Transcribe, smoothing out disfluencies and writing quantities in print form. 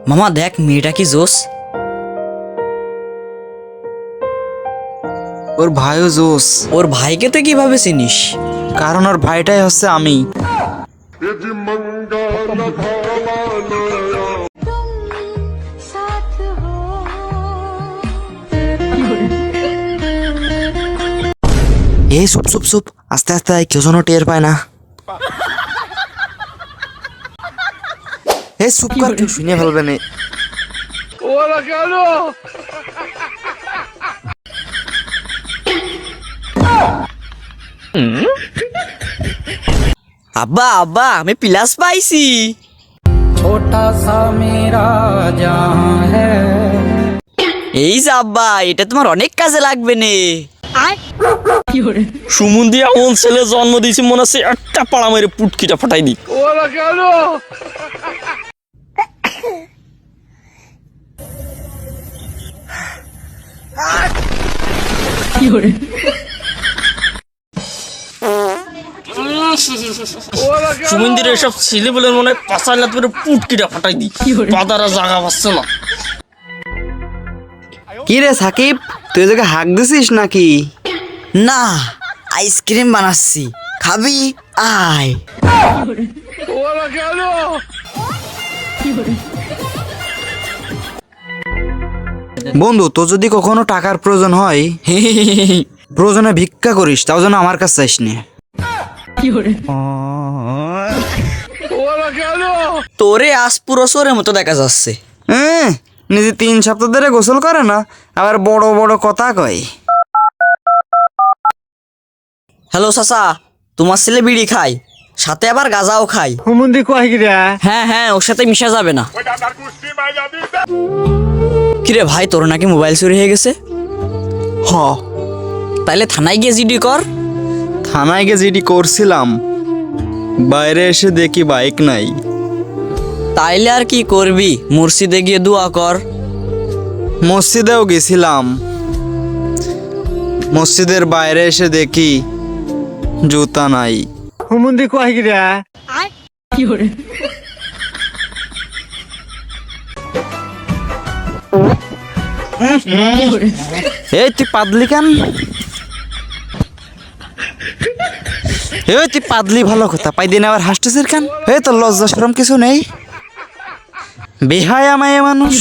মামা দেখ মেয়েটা কি জোস। ওর ভাইও জোস। ওর ভাইকে তুই কিভাবে চিনিস? কারণ ওর ভাইটাই হচ্ছে আমি। এই চুপ চুপ চুপ, আস্তে আস্তে আয়, কেউ যেন টের পায় না। এই চুপ কর, কেউ শুনে ফেলবে না। আব্বা আব্বা আমি প্লাস পাইছি। छोटा सा मेरा जहां है। এই যে আব্বা, এটা তোমার অনেক কাজে লাগবে নে। সুমন্দি এমন ছেলে জন্ম দিয়েছি মনে হচ্ছে একটা পাড়া মেরে পুটকিটা ফাটাই দি। সুমন্দির এসব ছেলে বলে মনে হয় পাশাইলা করে পুটকিটা ফাটাই দি, পাদারা জাগা পাচ্ছে না। কি রে সাকিব, তুই তোকে হাঁক দিছিস নাকি? না, আইসক্রিম বানাচ্ছি, খাবি আয়। বন্ধু, তোর যদি কখনো টাকার প্রয়োজন হয়, প্রয়োজনে ভিক্ষা করিস, তাও যেন আমার কাছে চাইস নে। তোরে আজ পুরো সোরের মতো দেখা যাচ্ছে। নিজে 3 সপ্তাহ ধরে গোসল করে না, আবার বড় বড় কথা কয়। হ্যালো চাচা, তোমার ছেলে বিড়ি খায়, সাথে আবার গাঁজাও খায়। হুমুন্দি কয় কি রে? হ্যাঁ হ্যাঁ, ওর সাথে মিশা যাবে না। কিরে ভাই, তোর নাকি মোবাইল চুরি হয়ে গেছে? হ, তাইলে থানায় গিয়ে জিডি কর। থানায় গিয়ে জিডি করছিলাম, বাইরে এসে দেখি বাইক নাই। তাইলে আর কি করবি, মসজিদে গিয়ে দোয়া কর। মসজিদেও গেছিলাম, মসজিদের বাইরে এসে দেখি জুতা নাই। হুমুন্দি কয় কি রে? এই তুই পাদলি কেন? এই তুই পাদলি ভালো কথা, পাই দিন আবার হাসতেছিস কেন? এই তোর লজ্জা শরম কিছু নেই? বেহায়া মায়া মানুষ।